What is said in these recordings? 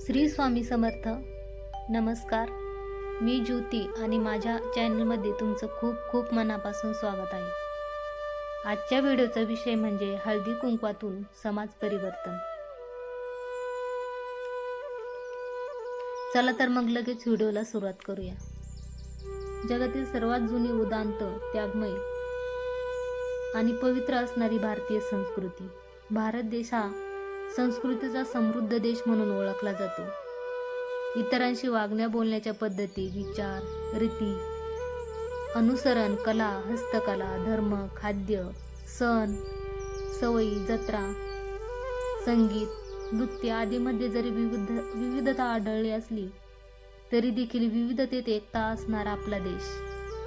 श्री स्वामी समर्थ. नमस्कार, मी ज्योती आणि माझ्या चॅनलमध्ये तुमचं खूप खूप मनापासून स्वागत आहे. आजच्या व्हिडिओचा विषय म्हणजे हळदी कुंकवातून समाज परिवर्तन. चला तर मग लगेच व्हिडिओला सुरुवात करूया. जगातील सर्वात जुनी, उदात्त, त्यागमय आणि पवित्र असणारी भारतीय संस्कृती. भारत देश हा संस्कृतीचा समृद्ध देश म्हणून ओळखला जातो. इतरांशी वागण्या बोलण्याच्या पद्धती, विचार, रीती, अनुसरण, कला, हस्तकला, धर्म, खाद्य, सण, सवयी, जत्रा, संगीत, नृत्य आदीमध्ये जरी विविधता आढळली असली तरी देखील विविधतेत एकता असणारा आपला देश.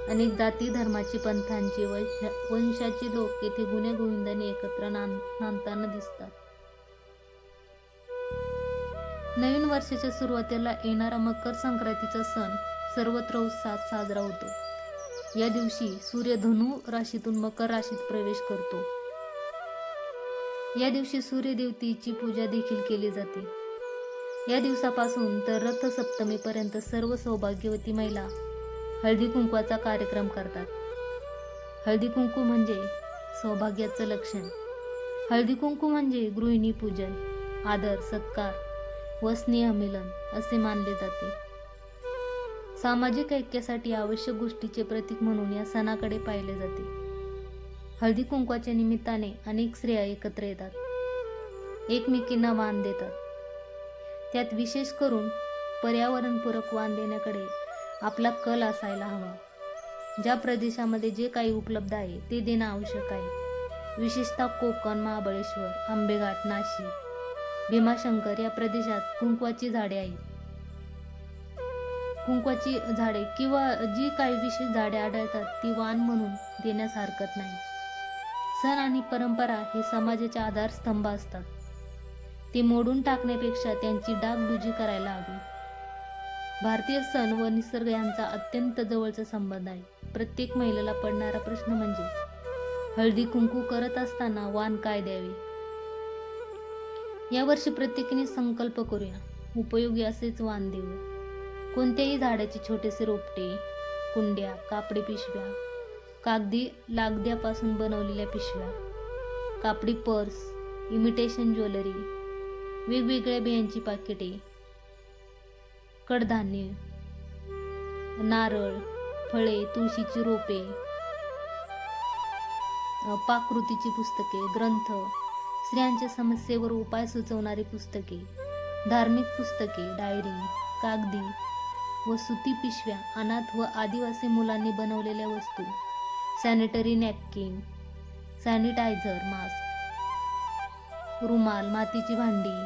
अनेक जाती, धर्माची, पंथांची, वंशाची लोक येथे गुण्यागोविंदाने एकत्र नांदताना दिसतात. नवीन वर्षाच्या सुरुवातीला येणारा मकर संक्रांतीचा सण सर्वत्र उत्साहात साजरा होतो. या दिवशी सूर्य धनु राशीतून मकर राशीत प्रवेश करतो. या दिवशी सूर्यदेवतेची पूजा देखील केली जाते. या दिवसापासून तर रथसप्तमीपर्यंत सर्व सौभाग्यवती महिला हळदी कुंकवाचा कार्यक्रम करतात. हळदी कुंकू म्हणजे सौभाग्याचं लक्षण. हळदी कुंकू म्हणजे गृहिणी पूजन, आदर, सत्कार व स्नेहमिलन असे मानले जाते. सामाजिक ऐक्यासाठी आवश्यक गोष्टीचे प्रतीक म्हणून या सणाकडे पाहिले जाते. हळदी कुंकवाच्या निमित्ताने अनेक स्त्रिया एकत्र येतात, एकमेकींना वाण देतात. त्यात विशेष करून पर्यावरणपूरक वाण देण्याकडे आपला कल असायला हवा. ज्या प्रदेशामध्ये जे काही उपलब्ध आहे ते देणं आवश्यक आहे. विशेषतः कोकण, महाबळेश्वर, आंबेघाट, नाशिक, भीमाशंकर या प्रदेशात कुंकवाची झाडे आहेत. कुंकवाची झाडे किंवा जी काही विशेष झाडे आढळतात ती वाण म्हणून देण्यास हरकत नाही. सण आणि परंपरा हे समाजाचे आधारस्तंभ असतात. ते मोडून टाकण्यापेक्षा त्यांची डागडुजी करायला हवी. भारतीय सण व निसर्ग यांचा अत्यंत जवळचा संबंध आहे. प्रत्येक महिलेला पडणारा प्रश्न म्हणजे हळदी कुंकू करत असताना वाण काय द्यावे. यावर्षी प्रत्येकाने संकल्प करूया, उपयोगी असेच वाण देऊया. कोणत्याही झाडाचे छोटेसे रोपटे, कुंड्या, कापडी पिशव्या, कागदी लागद्यापासून बनवलेल्या पिशव्या, कापडी पर्स, इमिटेशन ज्वेलरी, वेगवेगळ्या बियांची पाकिटे, कडधान्य, नारळ, फळे, तुळशीची रोपे, पाककृतीची पुस्तके, ग्रंथ, स्त्रियांच्या समस्येवर उपाय सुचवणारी पुस्तके, धार्मिक पुस्तके, डायरी, कागदी व सुती पिशव्या, अनाथ व आदिवासी मुलांनी बनवलेल्या वस्तू, सॅनिटरी नॅपकिन, सॅनिटायझर, मास्क, रुमाल, मातीची भांडी,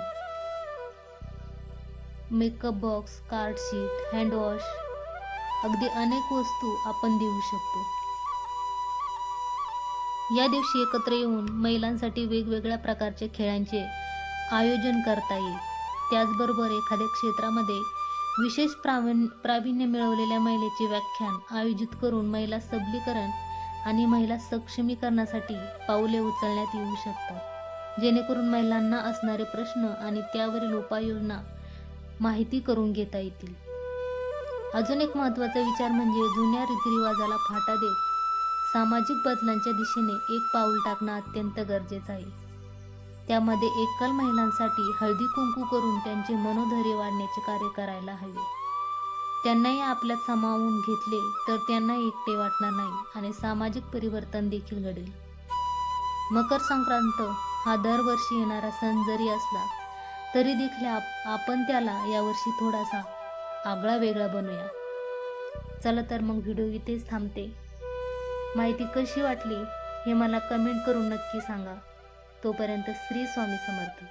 makeup box, card sheet, handwash, अगदी अनेक वस्तू आपण देऊ शकतो. या दिवशी एकत्र येऊन महिलांसाठी वेगवेगळ्या प्रकारचे खेळांचे आयोजन करता येईल. त्याचबरोबर एखाद्या क्षेत्रामध्ये विशेष प्रावीण्य मिळवलेल्या महिलेचे व्याख्यान आयोजित करून महिला सबलीकरण आणि महिला सक्षमीकरणासाठी पाऊले उचलण्यात येऊ शकतात, जेणेकरून महिलांना असणारे प्रश्न आणि त्यावरील उपाययोजना माहिती करून घेता येतील. अजून एक महत्त्वाचा विचार म्हणजे जुन्या रीतिरिवाजाला फाटा देत सामाजिक बदलांच्या दिशेने एक पाऊल टाकणं अत्यंत गरजेचं आहे. त्यामध्ये एकल महिलांसाठी हळदी कुंकू करून त्यांचे मनोधैर्य वाढण्याचे कार्य करायला हवे. त्यांनाही आपल्यात सामावून घेतले तर त्यांनाही एकटे वाटणार नाही आणि सामाजिक परिवर्तन देखील घडेल. मकर संक्रांत हा दरवर्षी येणारा सण जरी असला तरी देखील आपण त्याला यावर्षी थोडासा आगळा वेगळा बनवूया. चला तर मग व्हिडिओ इथेच थांबते. माहिती कशी वाटली हे मला कमेंट करून नक्की सांगा. तोपर्यंत श्री स्वामी समर्थ.